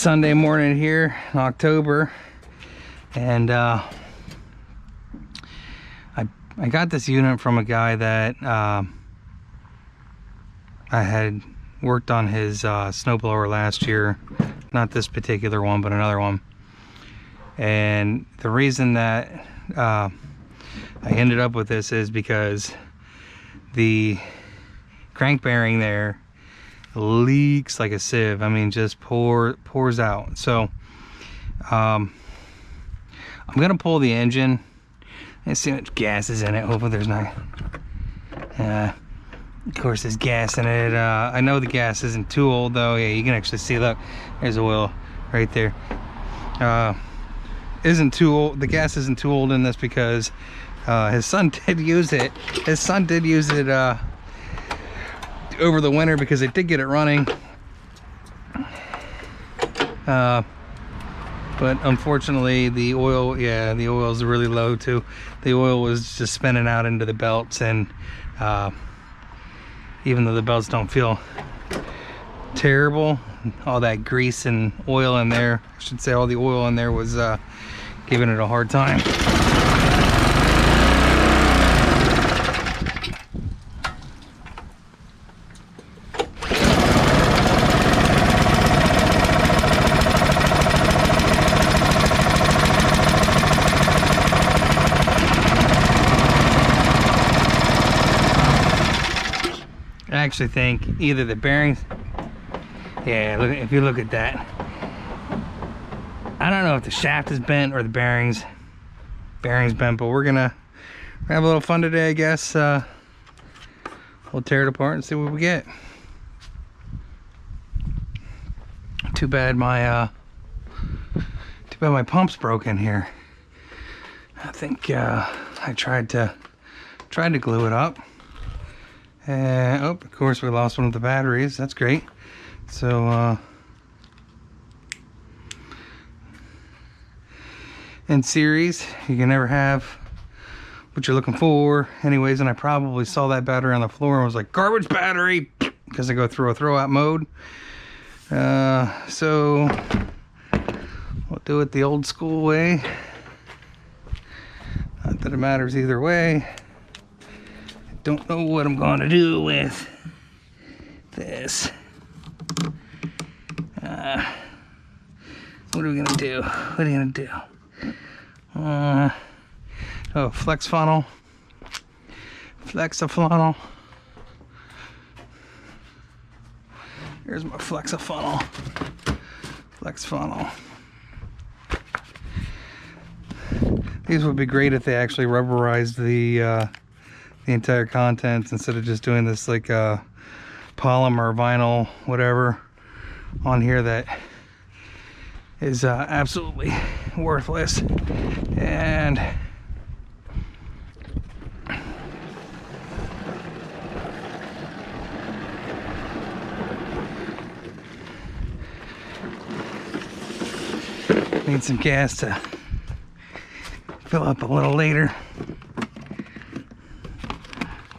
Sunday morning here in October, and I got this unit from a guy that I had worked on his snowblower last year. Not this particular one, but another one. And the reason that I ended up with this is because the crank bearing there leaks like a sieve. I mean, just pours out. So I'm gonna pull the engine and see how much gas is in it. Hopefully there's not of course there's gas in it. I know the gas isn't too old though. Yeah, you can actually see, look, there's oil right there. Isn't too old. The gas isn't too old in this because his son did use it. His son did use it over the winter because they did get it running. But unfortunately the oil, yeah, the oil is really low too. The oil was just spinning out into the belts, and even though the belts don't feel terrible, all that grease and oil in there, I should say all the oil in there was giving it a hard time. I actually think either the bearings, yeah, look, if you look at that, I don't know if the shaft is bent or the bearings bent, but we're gonna have a little fun today, I guess. We'll tear it apart and see what we get. Too bad my pump's broken here. I think I tried to glue it up. Oh, of course we lost one of the batteries. That's great. So in series, you can never have what you're looking for. Anyways, and I probably saw that battery on the floor and was like, garbage battery, because I go through a throw-out mode. So we'll do it the old school way. Not that it matters either way. Don't know what I'm going to do with this. What are we going to do? What are you going to do? Oh, flex funnel. Flex-a-funnel. Here's my flex-a-funnel. Flex funnel. These would be great if they actually rubberized the entire contents instead of just doing this like polymer, vinyl, whatever on here that is absolutely worthless. And need some gas to fill up a little later.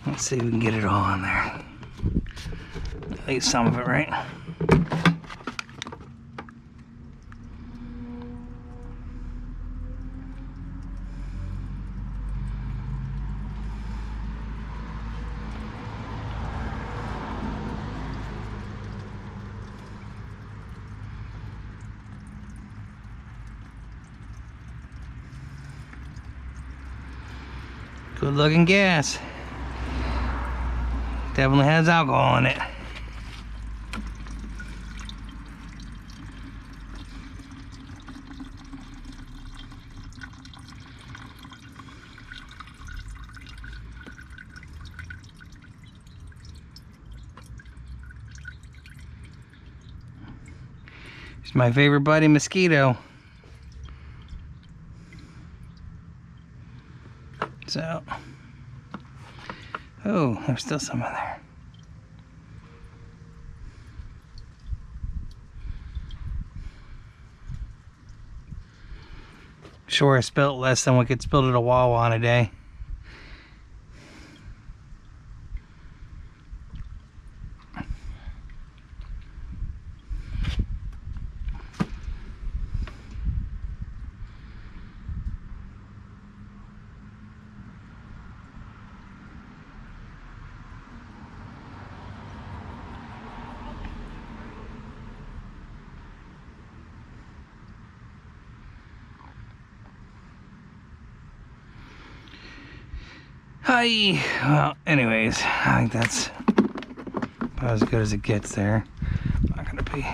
Let's see if we can get it all in there. At least some of it, right? Good looking gas. Definitely has alcohol in it. It's my favorite buddy, mosquito. So, oh, there's still some in there. Sure, I spilt less than what gets spilled at a Wawa in a day. Hi. Well, anyways, I think that's about as good as it gets there. I'm not gonna be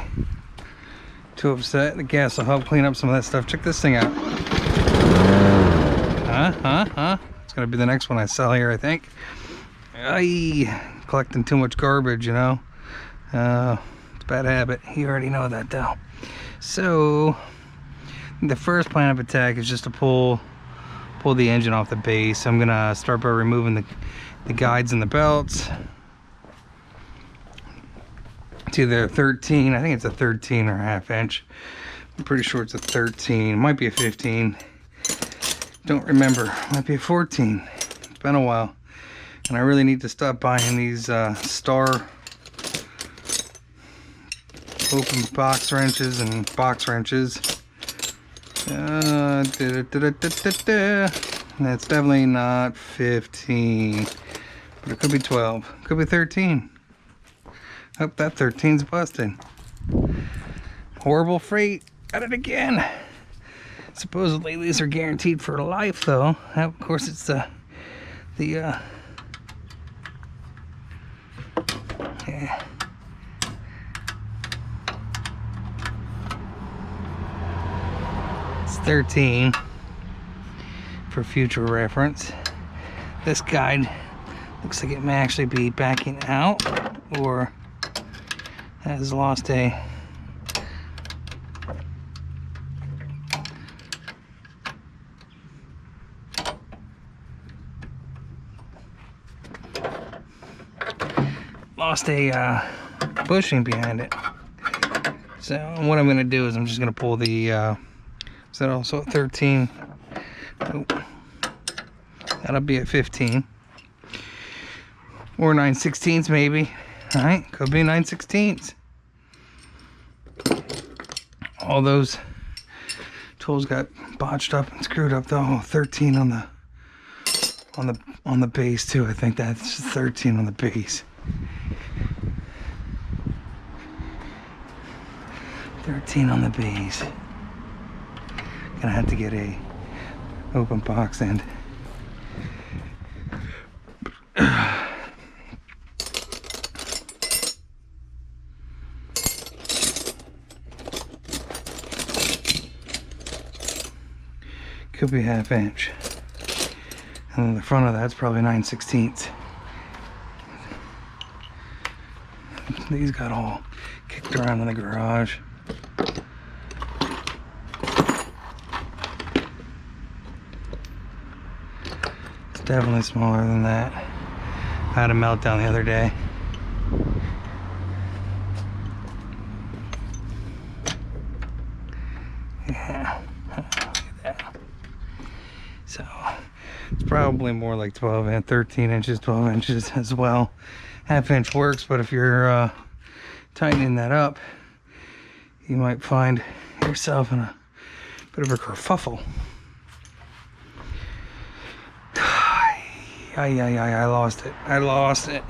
too upset. The gas will help clean up some of that stuff. Check this thing out. It's gonna be the next one I sell here, I think. Collecting too much garbage, you know. It's a bad habit. You already know that, though. So the first plan of attack is just to pull the engine off the base. I'm gonna start by removing the guides and the belts. It's either 13, I think it's a 13 or a half inch. I'm pretty sure it's a 13. It might be a 15. Don't remember. Might be a 14. It's been a while. And I really need to stop buying these star open box wrenches and box wrenches. That's definitely not 15. But it could be 12. It could be 13. Oh, that 13's busted. Horrible freight. Got it again. Supposedly these are guaranteed for life, though. Of course, it's yeah. It's 13 for future reference. This guide looks like it may actually be backing out or has lost a bushing behind it. So what I'm going to do is I'm just going to pull the is that also at 13? Oh, that'll be at 15 or 9/16 maybe. All right, could be 9/16. All those tools got botched up and screwed up though. 13 on the base too. I think that's 13 on the base. 13 on the base. Gonna have to get a open box end. Could be half inch. And then the front of that's probably 9/16. These got all kicked around in the garage. It's definitely smaller than that. I had a meltdown the other day. Yeah, look at that. So it's probably more like 12 and 13 inches, 12 inches as well. Half inch works, but if you're tightening that up, you might find yourself in a bit of a kerfuffle. I lost it.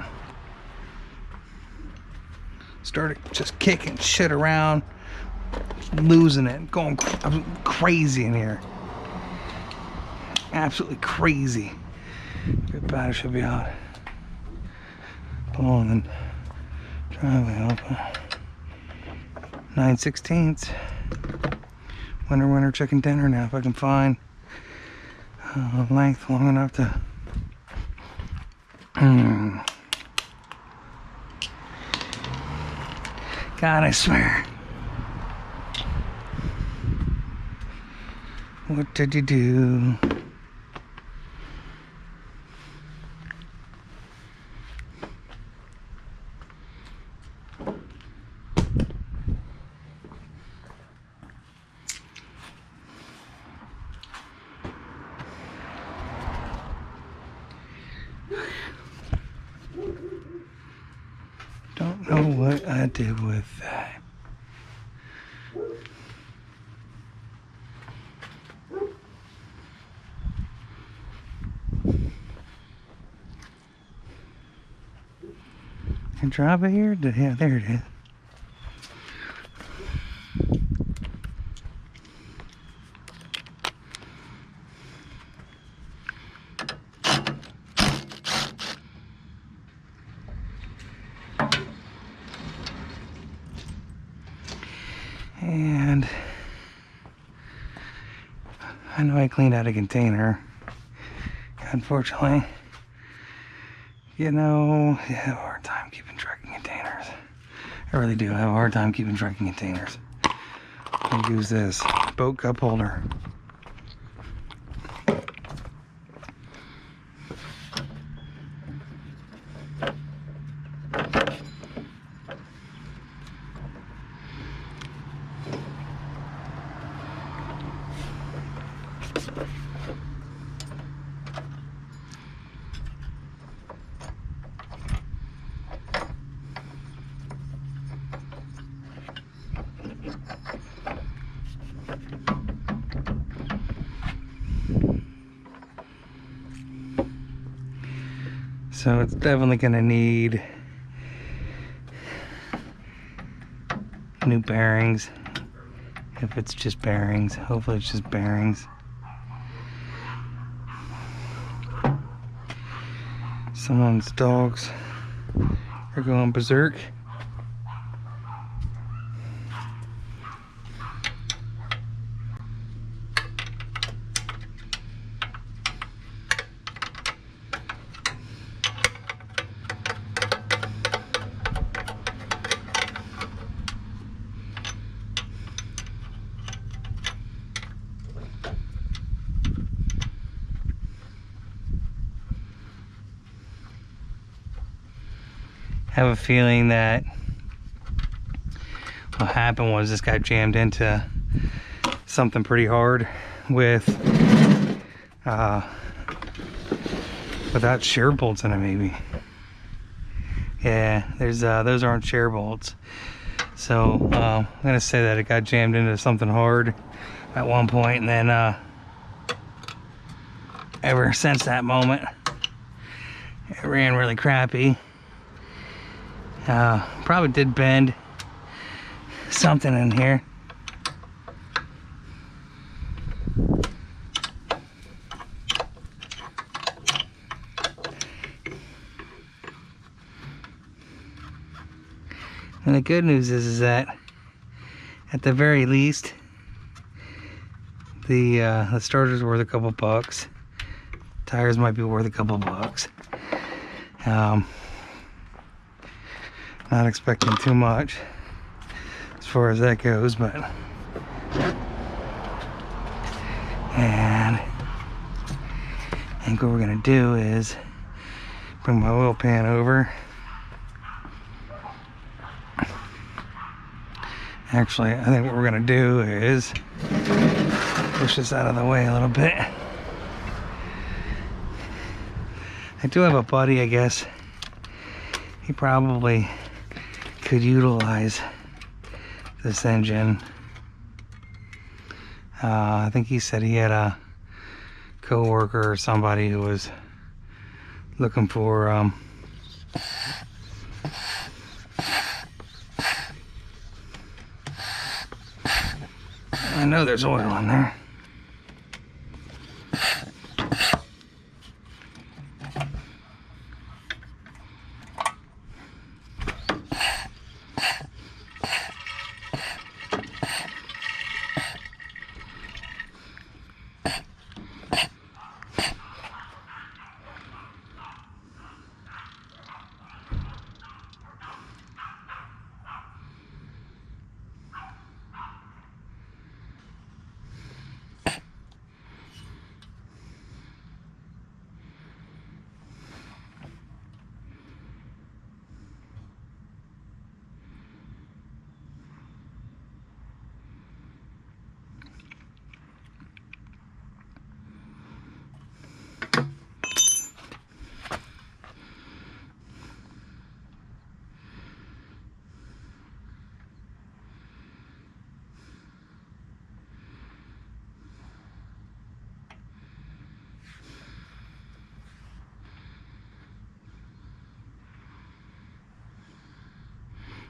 Started just kicking shit around, losing it, going crazy in here. Absolutely crazy. Good battery should be out. Blowing the driveway open. 9/16. Winter chicken dinner now if I can find length long enough to God, I swear. What did you do? Don't know what I did with that. And drop it here? Yeah, there it is. And I know I cleaned out a container. Unfortunately, you know, I have a hard time keeping track of containers. I really do. I have a hard time keeping track of containers. I use this boat cup holder. So it's definitely gonna need new bearings. If it's just bearings, hopefully it's just bearings. Someone's dogs are going berserk. I have a feeling that what happened was this guy jammed into something pretty hard without shear bolts in it, maybe. Yeah, there's those aren't shear bolts. So I'm gonna say that it got jammed into something hard at one point, and then ever since that moment it ran really crappy. Probably did bend something in here. And the good news is that at the very least the starter's worth a couple bucks. Tires might be worth a couple bucks. Not expecting too much as far as that goes, but and I think what we're gonna do is bring my oil pan over. Actually, I think what we're gonna do is push this out of the way a little bit. I do have a buddy, I guess. He probably could utilize this engine. I think he said he had a co-worker or somebody who was looking for I know there's oil in there.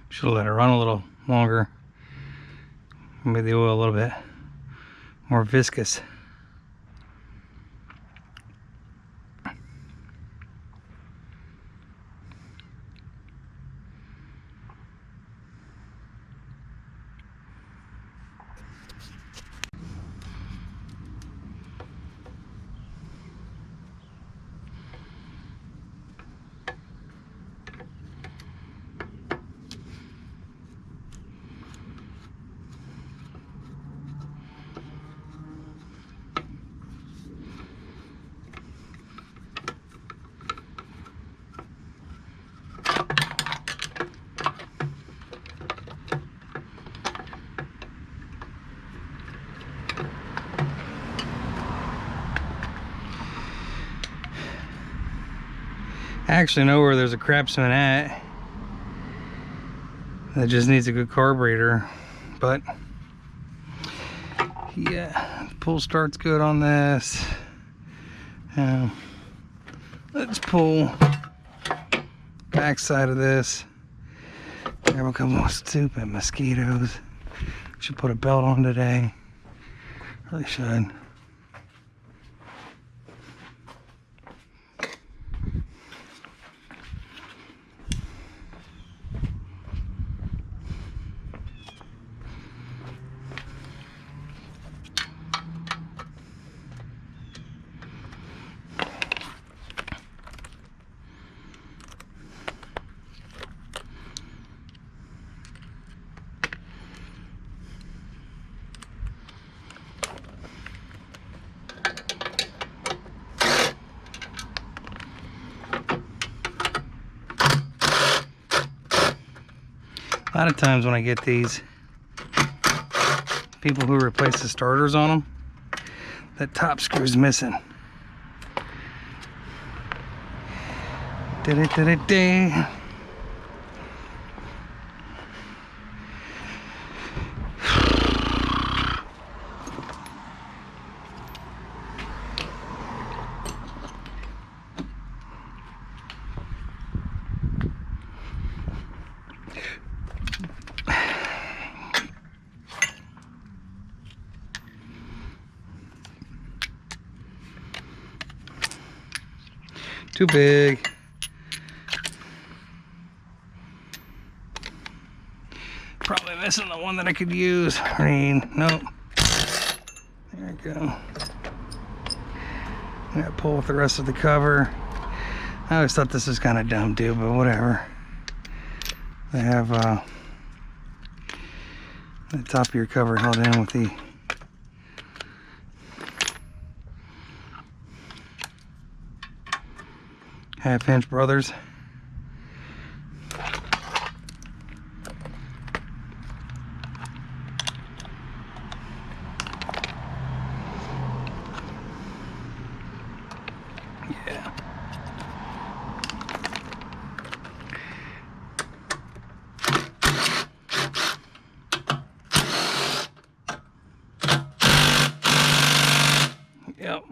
Should have let it run a little longer. Made the oil a little bit more viscous. actually know where there's a Craftsman at that just needs a good carburetor, but yeah, pull starts good on this. Let's pull back side of this. Grab a couple of stupid mosquitoes. Should put a belt on today. Really should. A lot of times when I get these, people who replace the starters on them, that top screw's missing. Da-da-da-da-da. Too big. Probably missing the one that I could use. I mean, nope. There we go. I'm gonna pull with the rest of the cover. I always thought this was kind of dumb too, but whatever. They have the top of your cover held in with the half-inch brothers. Yeah. Yep.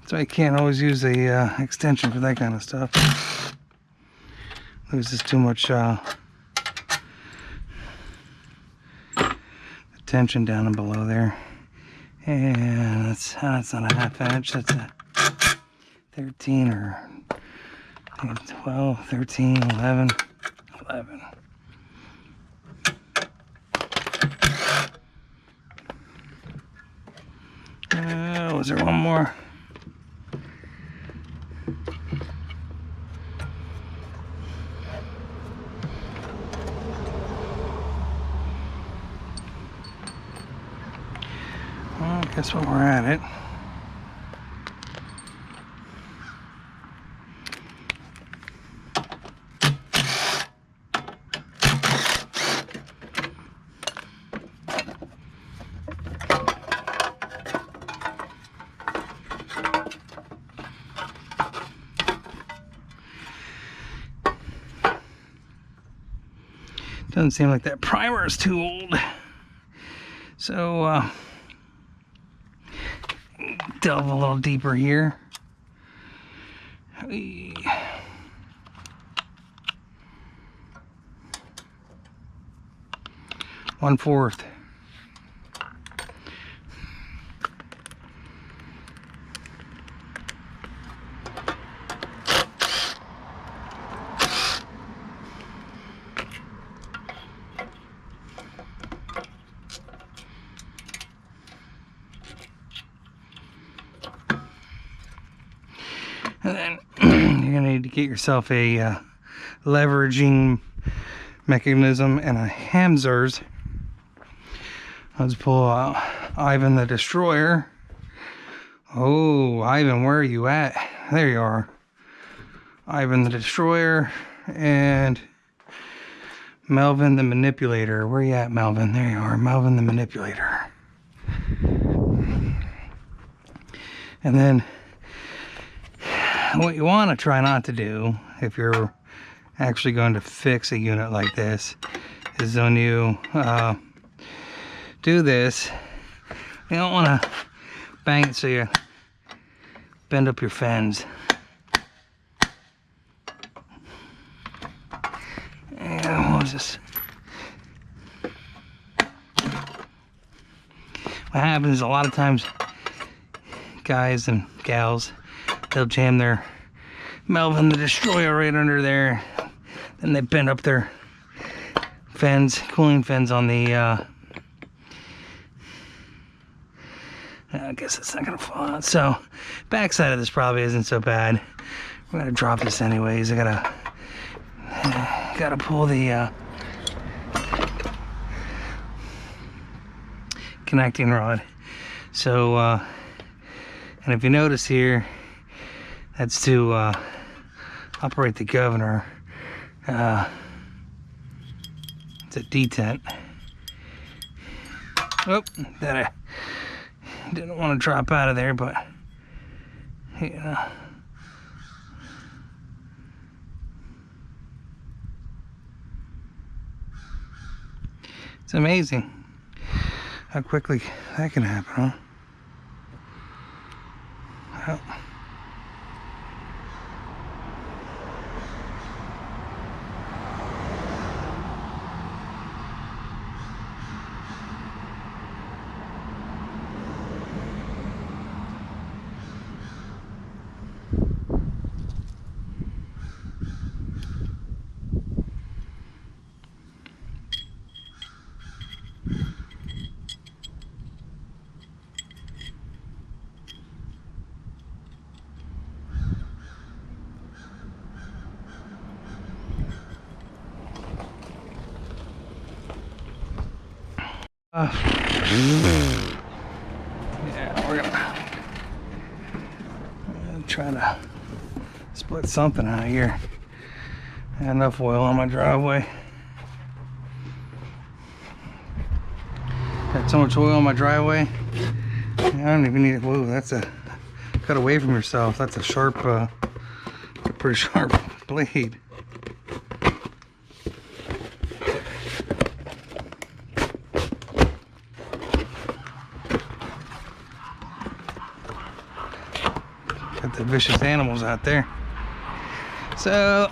So I can't always use a extension for that kind of stuff. Loses too much tension down and below there. And that's not a half inch, that's a 13 or 12, 13, 11, 11. Was there one more? Well, I guess while we're at it, doesn't seem like that primer is too old. So, delve a little deeper here. 1/4. And then you're gonna need to get yourself a leveraging mechanism and a Hamzers. Let's pull out Ivan the Destroyer. Oh, Ivan, where are you at? There you are. Ivan the Destroyer and Melvin the Manipulator. Where you at, Melvin? There you are, Melvin the Manipulator. what you want to try not to do if you're actually going to fix a unit like this is when you do this, you don't want to bang it so you bend up your fens. And we'll just... What happens is a lot of times guys and gals, they'll jam their Melvin the Destroyer right under there. Then they bend up their fens, cooling fins on the I guess it's not gonna fall out. So backside of this probably isn't so bad. We're gonna drop this anyways. I gotta pull the connecting rod. So and if you notice here, that's to operate the governor. It's a detent. Oh, that I didn't want to drop out of there, but yeah. It's amazing how quickly that can happen, huh? Well, yeah, we're gonna try to split something out of here. I had enough oil on my driveway. Got so much oil on my driveway. I don't even need it. Whoa, that's a cut away from yourself. That's a sharp, a pretty sharp blade. Got the vicious animals out there. So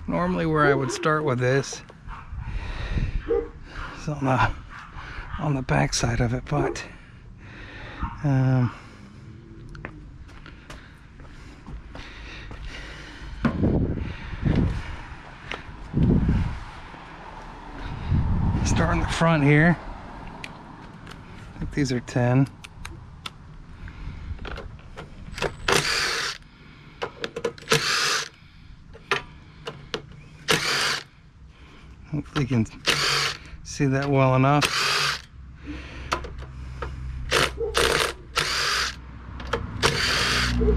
normally where I would start with this is on the back side of it, but start in the front here. I think these are 10. Hopefully you can see that well enough. You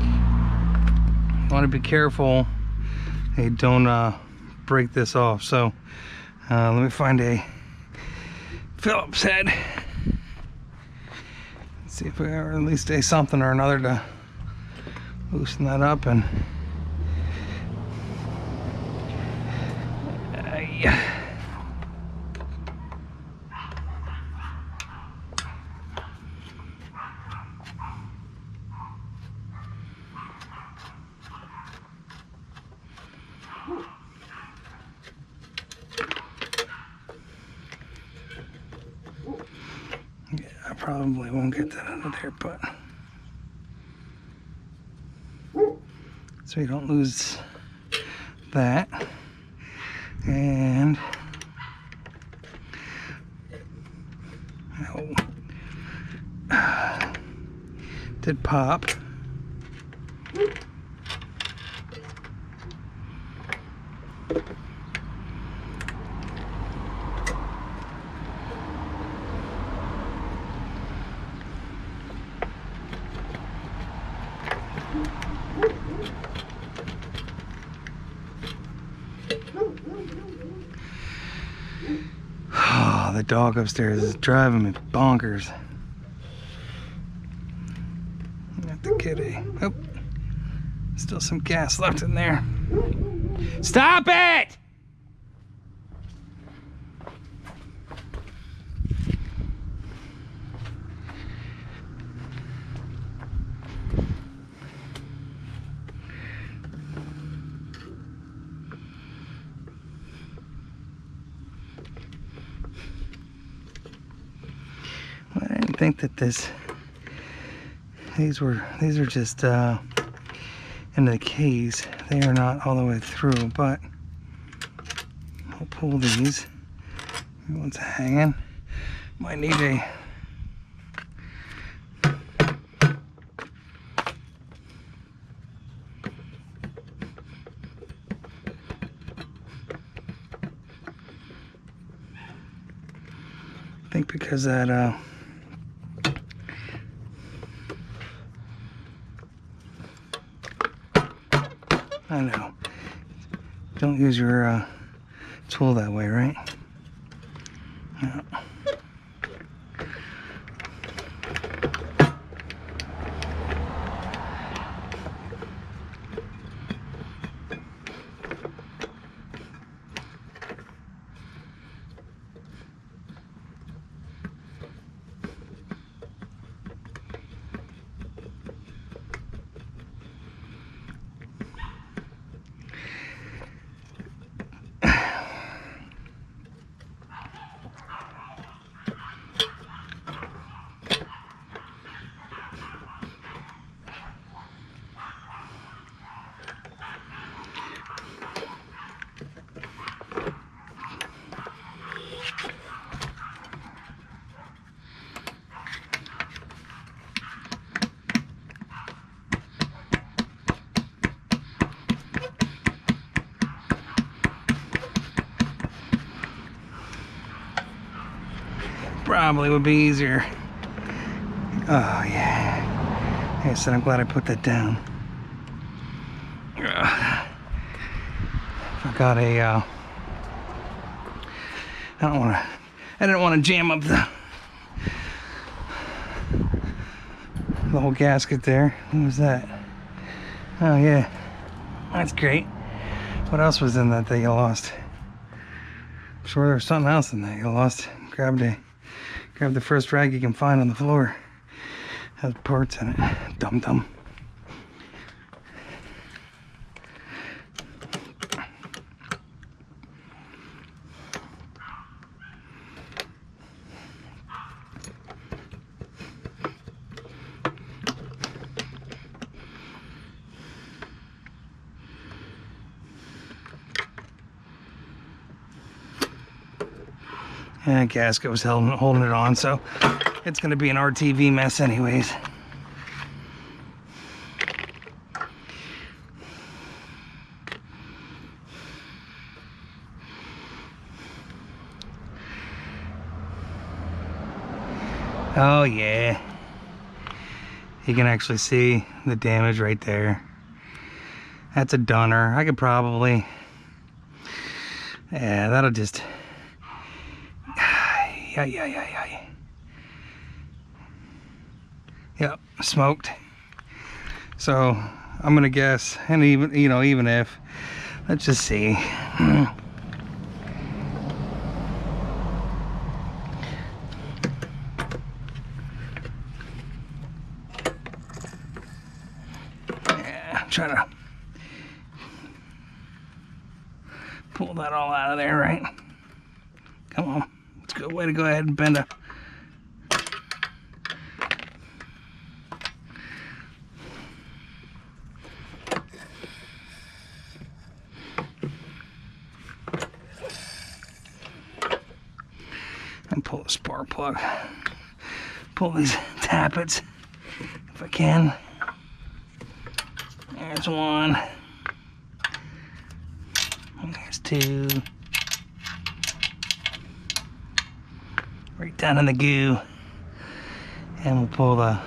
want to be careful you don't break this off. So let me find a Phillips head. Let's see if we have at least something or another to loosen that up. And yeah. I probably won't get that out of there, but so you don't lose that. And did pop. Oh, the dog upstairs is driving me bonkers. the kitty. Oh, still some gas left in there. Stop it! I didn't think that these are just into the keys. They are not all the way through, but I'll pull these. One's hanging. Might need a I think because that I know. Don't use your tool that way, right? Yeah. Probably would be easier. Oh yeah. Like I said, I'm glad I put that down. I got a I didn't want to jam up the whole gasket there. What was that? Oh yeah. That's great. What else was in that you lost? I'm sure there was something else in that you lost. Grab the first rag you can find on the floor. Has parts in it. Dum dum. And gasket was holding it on, so it's going to be an RTV mess anyways. Oh yeah, you can actually see the damage right there. That's a dunner. I could probably, yeah, that'll just, yeah. Yep, smoked. So I'm gonna guess, and even if, let's just see. Yeah, try to pull that all out of there, right? Come on. It's a good way to go ahead and bend a. And pull the spark plug. Pull these tappets if I can. There's one. There's two. Right down in the goo. And we'll pull the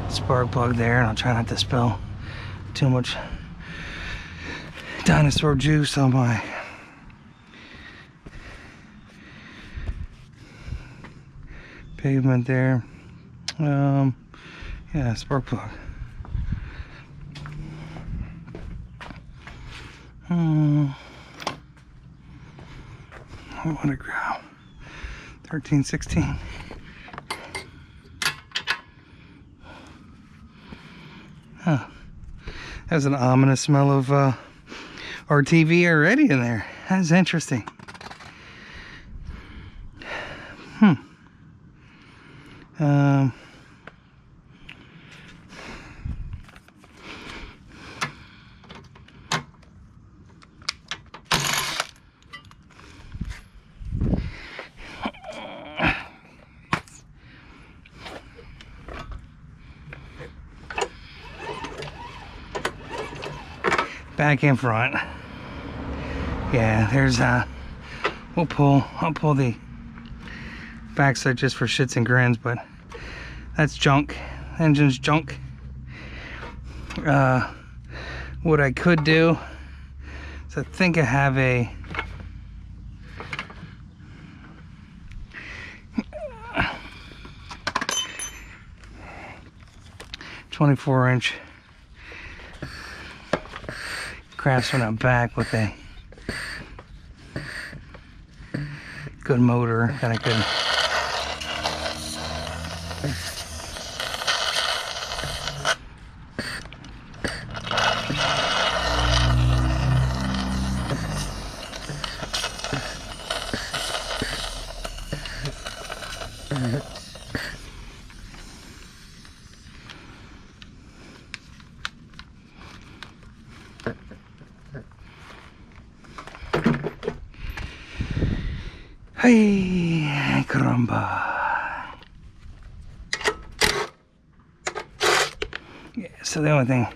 spark plug there, and I'll try not to spill too much dinosaur juice on my pavement there. Yeah, spark plug. I want to grab 1316. Huh. There's an ominous smell of RTV already in there. That's interesting. Back in front. Yeah, there's I'll pull the backside just for shits and grins, but that's junk. Engine's junk. What I could do is I think I have a 24-inch Craftsman out back with a good motor that I could hey, caramba. Yeah, so the only thing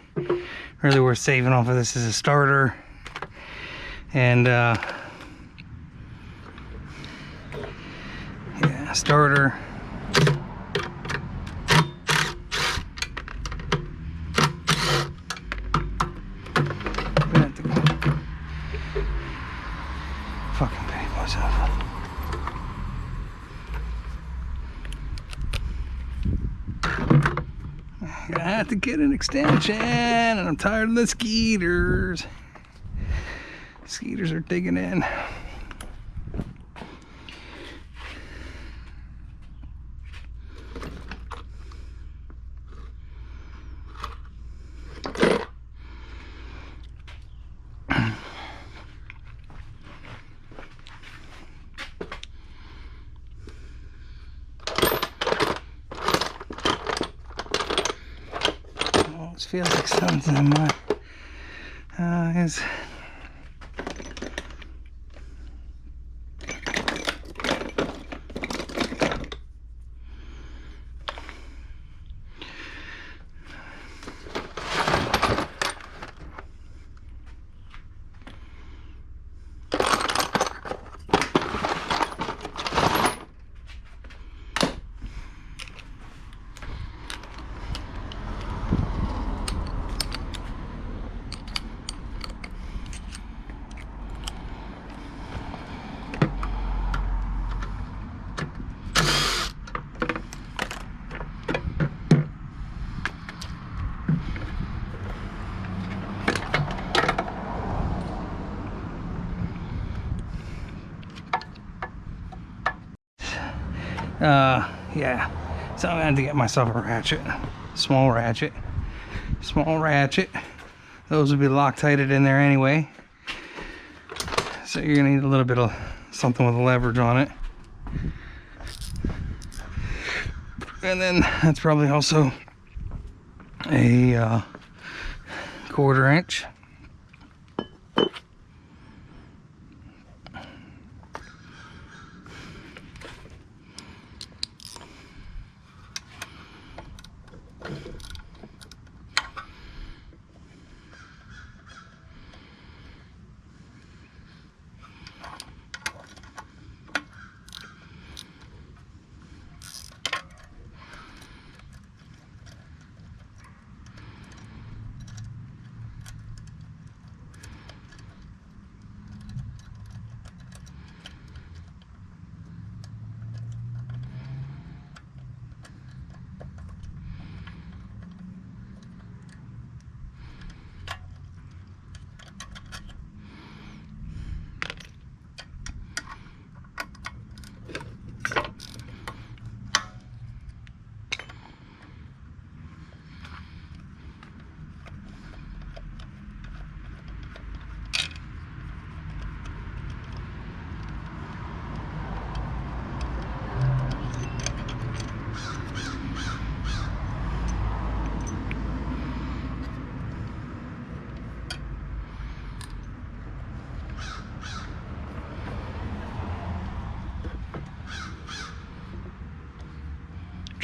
really worth saving off of this is a starter and yeah, starter. Fucking pay myself. I have to get an extension, and I'm tired of the skeeters. Skeeters are digging in. It feels like something in my eyes. Yeah, so I'm gonna have to get myself a ratchet, small ratchet. Those would be Loctited in there anyway, so you're gonna need a little bit of something with a leverage on it, and then that's probably also a 1/4 inch.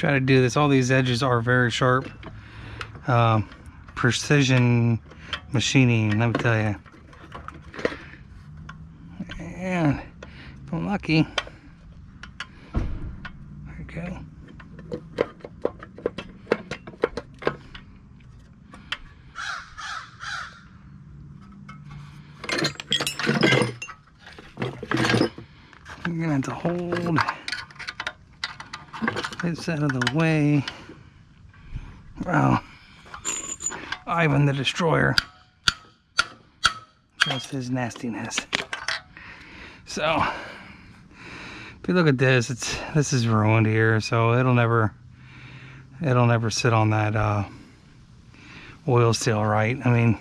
try to do this. All these edges are very sharp. Precision machining, let me tell you. And if I'm lucky, there we go. You're gonna have to hold this out of the way. Wow. Ivan the Destroyer. Just his nastiness. So, if you look at this, this is ruined here, so it'll never sit on that oil seal right. I mean,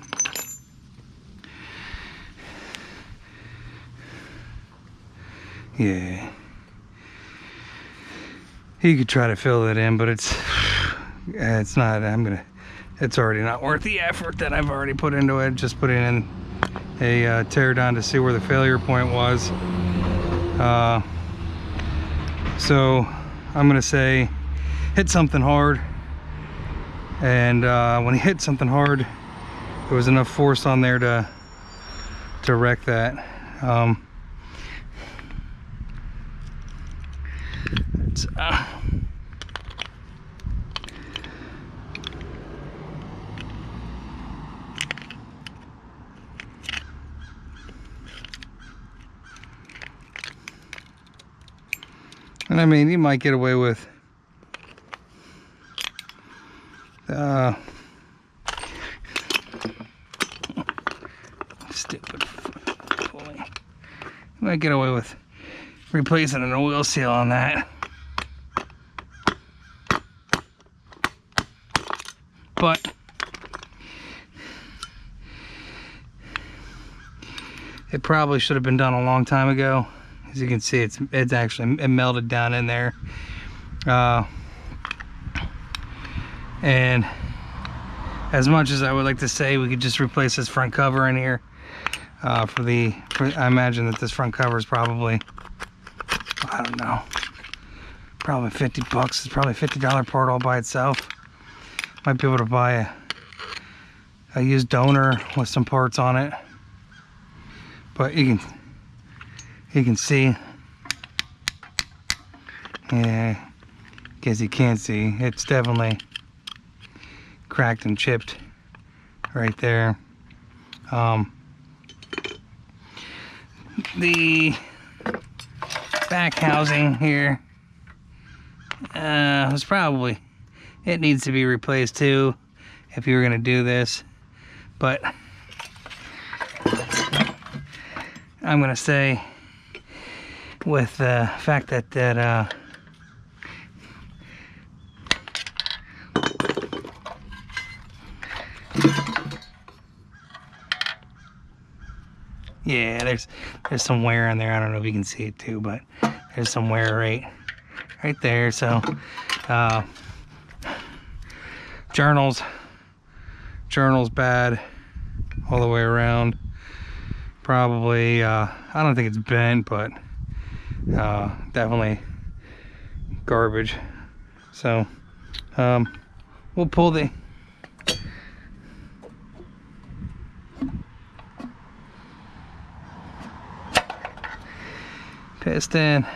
yeah, you could try to fill it in, but it's not. It's already not worth the effort that I've already put into it. Just putting in a teardown to see where the failure point was. So I'm gonna say hit something hard, and when he hit something hard, there was enough force on there to wreck that. And I mean, you might get away with stupid pulling. You might get away with replacing an oil seal on that. But it probably should have been done a long time ago. As you can see, it's actually melted down in there, and as much as I would like to say we could just replace this front cover in here, I imagine that this front cover is probably, I don't know, probably 50 bucks. It's probably a $50 part all by itself. Might be able to buy a used donor with some parts on it, but you can see, yeah, guess you can't see, it's definitely cracked and chipped right there. The back housing here was probably, it needs to be replaced too if you were going to do this, but I'm going to say, with the fact that yeah, there's some wear in there. I don't know if you can see it too, but there's some wear right there. So journals bad all the way around. Probably I don't think it's bent, but definitely garbage. So we'll pull the piston,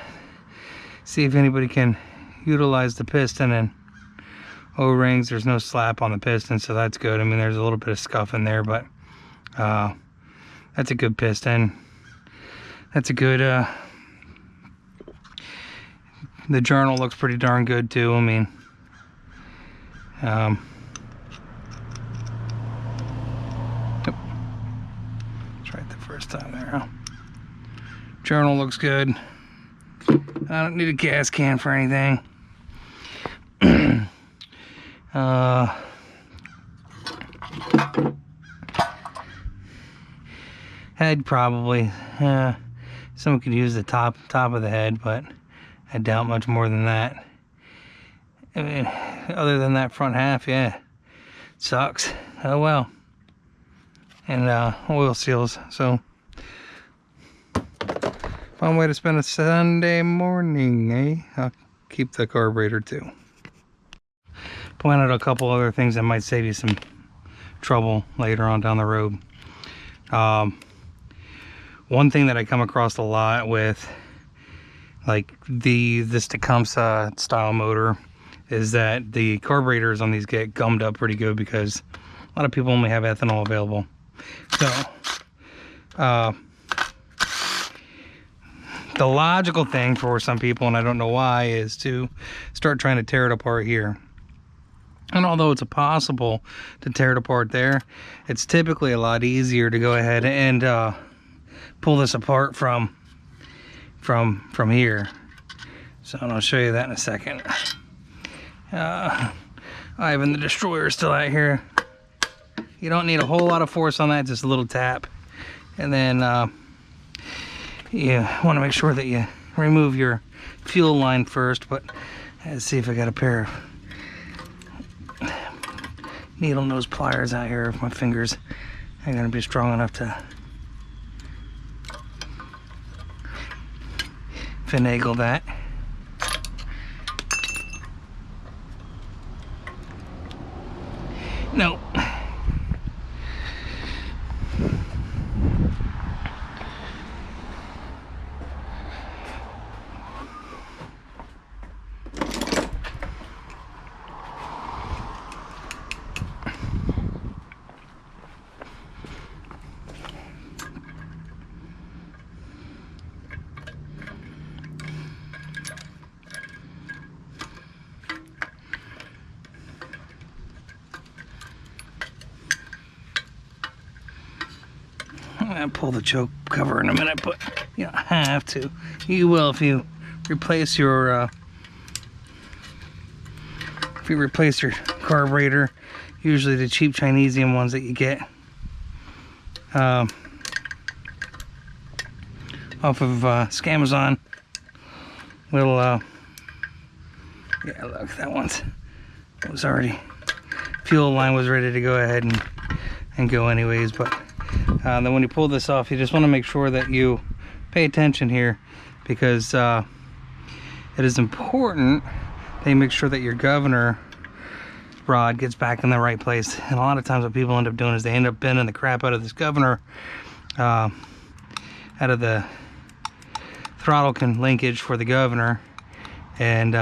see if anybody can utilize the piston and O-rings. There's no slap on the piston, so that's good. I mean, there's a little bit of scuff in there, but that's a good piston. That's a good the journal looks pretty darn good too. I mean, try it the first time there, huh? Journal looks good. I don't need a gas can for anything. Head probably. Someone could use the top of the head, but I doubt much more than that. I mean, other than that front half, yeah, sucks. Oh well. And oil seals. So fun way to spend a Sunday morning, eh? I'll keep the carburetor too. point out a couple other things that might save you some trouble later on down the road. One thing that I come across a lot with like this Tecumseh style motor is that the carburetors on these get gummed up pretty good because a lot of people only have ethanol available. So the logical thing for some people, and I don't know why, is to start trying to tear it apart here. And although it's possible to tear it apart there, it's typically a lot easier to go ahead and pull this apart from here. So I'll show you that in a second. Ivan the Destroyer is still out here. You don't need a whole lot of force on that, just a little tap. And then you want to make sure that you remove your fuel line first, but let's see if I got a pair of needle nose pliers out here. If my fingers are going to be strong enough to finagle that. Nope. I'll pull the choke cover in a minute, but you don't have to. You will if you replace your carburetor. Usually the cheap Chinesium ones that you get off of Scamazon will yeah, look, that one's was already, fuel line was ready to go ahead and go anyways. But then when you pull this off, you just want to make sure that you pay attention here, because it is important that you make sure that your governor rod gets back in the right place. And a lot of times what people end up doing is they end up bending the crap out of this governor, out of the throttle linkage for the governor, and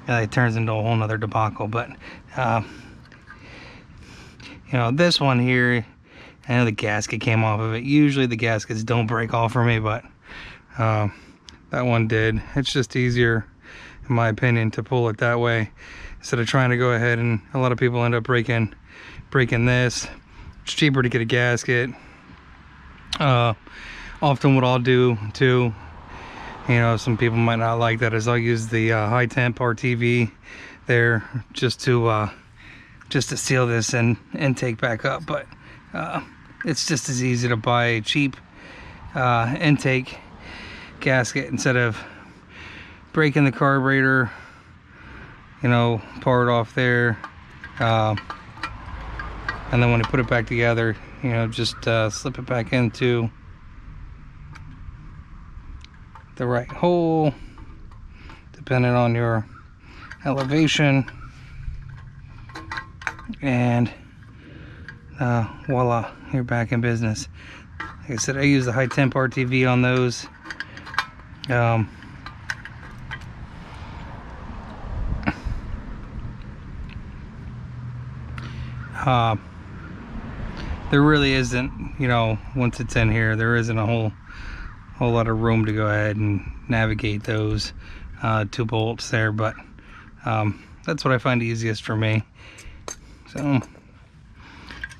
yeah, it turns into a whole nother debacle. But you know, this one here, I know the gasket came off of it. Usually the gaskets don't break off for me, but that one did. It's just easier, in my opinion, to pull it that way instead of trying to go ahead, and a lot of people end up breaking this. It's cheaper to get a gasket. Often what I'll do too, you know, some people might not like that, is I'll use the high temp RTV there just to seal this and intake back up. But it's just as easy to buy a cheap intake gasket instead of breaking the carburetor, you know, part off there, and then when you put it back together, you know, just slip it back into the right hole, depending on your elevation, and voila, you're back in business. Like I said, I use the high temp RTV on those. There really isn't, you know, once it's in here, there isn't a whole lot of room to go ahead and navigate those 2 bolts there, but that's what I find easiest for me. So I'm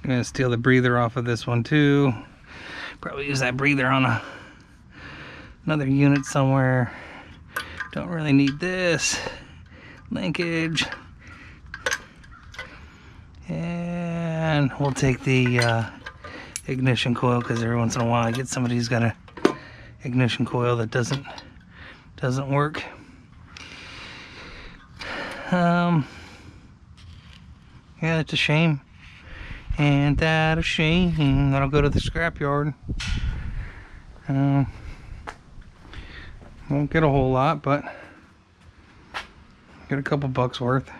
gonna steal the breather off of this one too. Probably use that breather on another unit somewhere. Don't really need this linkage. And we'll take the ignition coil, because every once in a while I get somebody who's got a ignition coil that doesn't work. Yeah, it's a shame. And that a shame. That'll go to the scrapyard. Won't get a whole lot, but get a couple bucks worth.